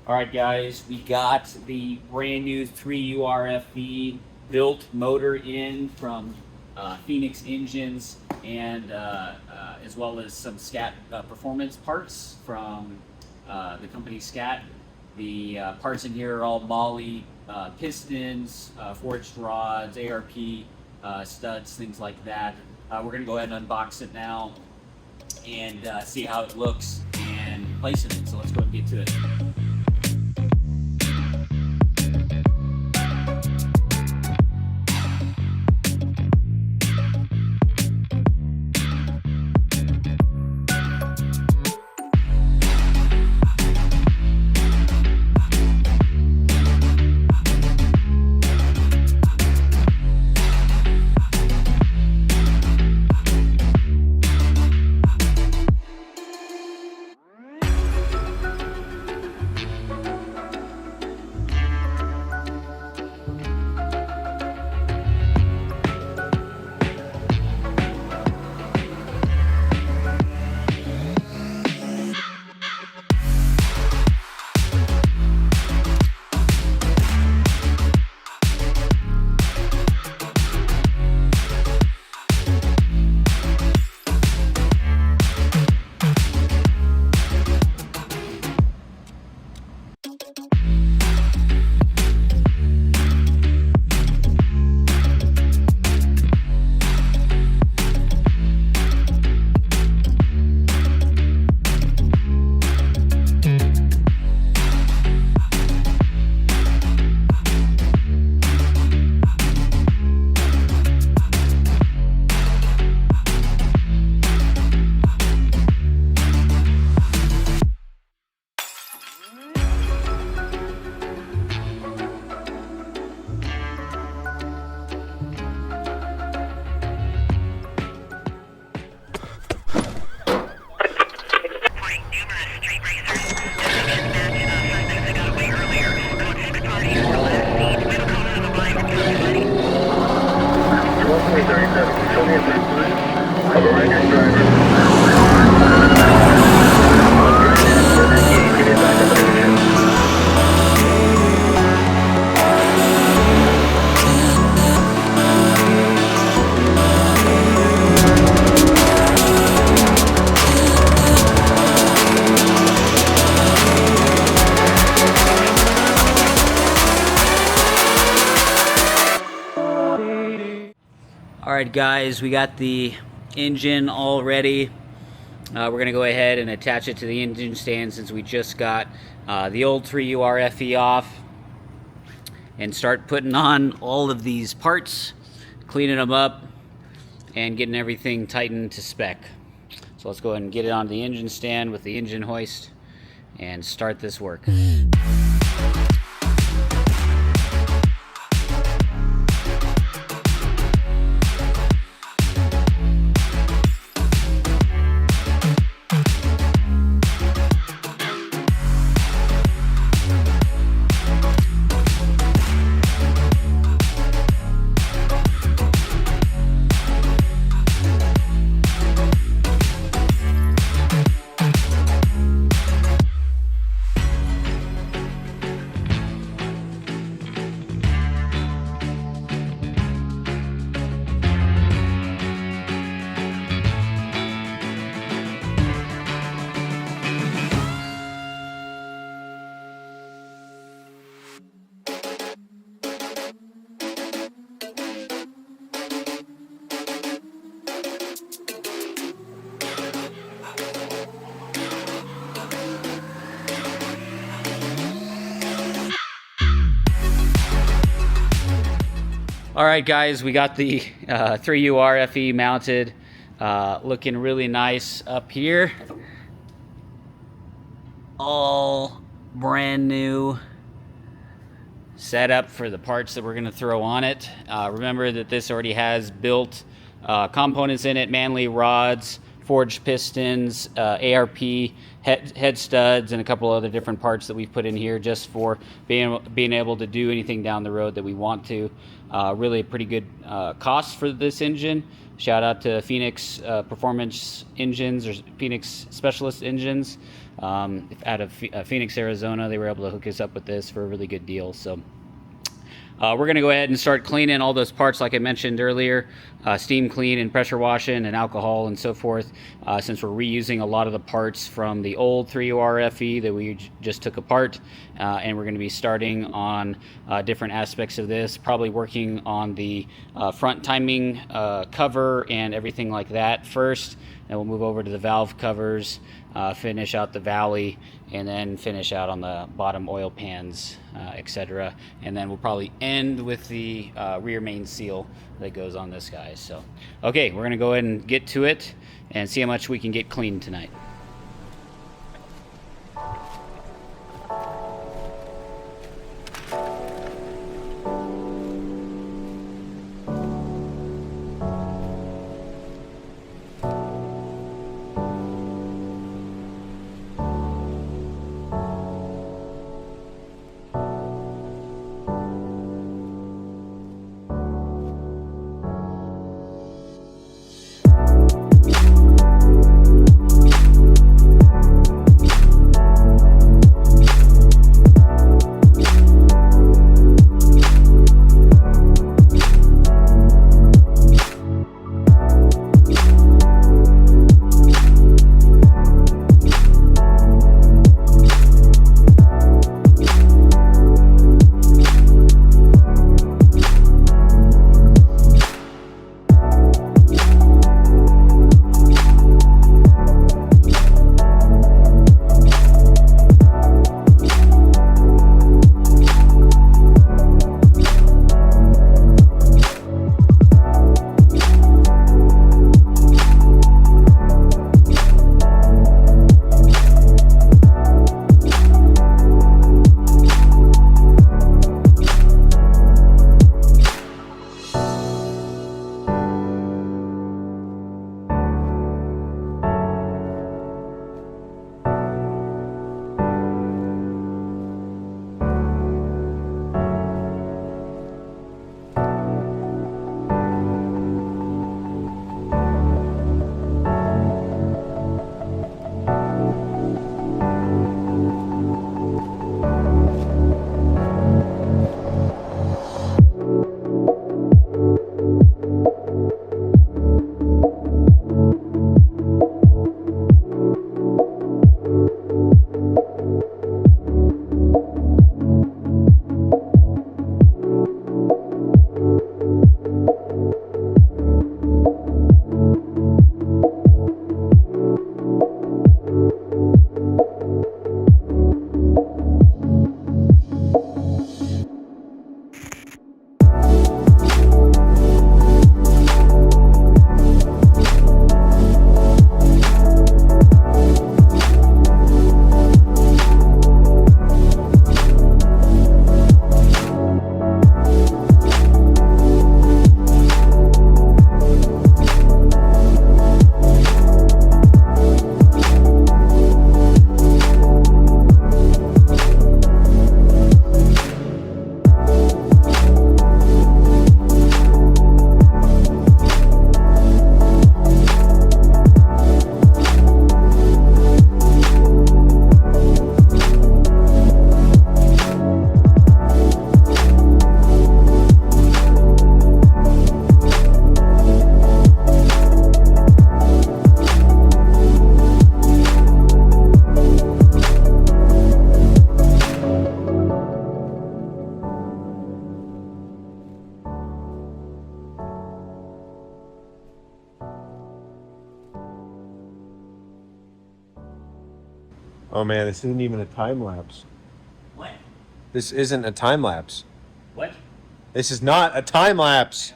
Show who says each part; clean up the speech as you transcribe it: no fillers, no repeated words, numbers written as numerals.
Speaker 1: All right, guys, we got the brand new 3URFE built motor in from Phoenix Engines, and as well as some SCAT performance parts from the company SCAT. The parts in here are all Molly pistons, forged rods, ARP studs, things like that. We're going to go ahead and unbox it now and see how it looks and place it. So let's go and get to it. All right, guys, we got the engine all ready. We're going to go ahead and attach it to the engine stand since we just got the old 3URFE off, and start putting on all of these parts, cleaning them up, and getting everything tightened to spec. So let's go ahead and get it on the engine stand with the engine hoist and start this work. All right, guys, we got the 3URFE mounted, looking really nice up here. All brand new setup for the parts that we're going to throw on it. Remember that this already has built components in it: manly rods, forged pistons, ARP head studs, and a couple other different parts that we've put in here just for being able to do anything down the road that we want to. Really a pretty good cost for this engine. Shout out to Phoenix Performance Engines, or Phoenix Specialist Engines.
Speaker 2: out of Phoenix, Arizona. They were able to hook us up with this for a really good deal. So we're going to go ahead and start cleaning all those parts like I mentioned earlier, steam clean and pressure washing and alcohol and so forth, since we're reusing a lot of the parts from the old 3URFE that we just took apart, and we're going to be starting on different aspects of this, probably working on the front timing cover and everything like that first. Then we'll move over to the valve covers, finish out the valley, and then finish out on the bottom oil pans, etc. And then we'll probably end with the rear main seal that goes on this guy. So, okay, we're gonna go ahead and get to it and see how much we can get clean tonight.
Speaker 3: Oh man, this isn't even a time lapse.
Speaker 1: What?
Speaker 3: This isn't a time lapse.
Speaker 1: What?
Speaker 3: This is not a time lapse.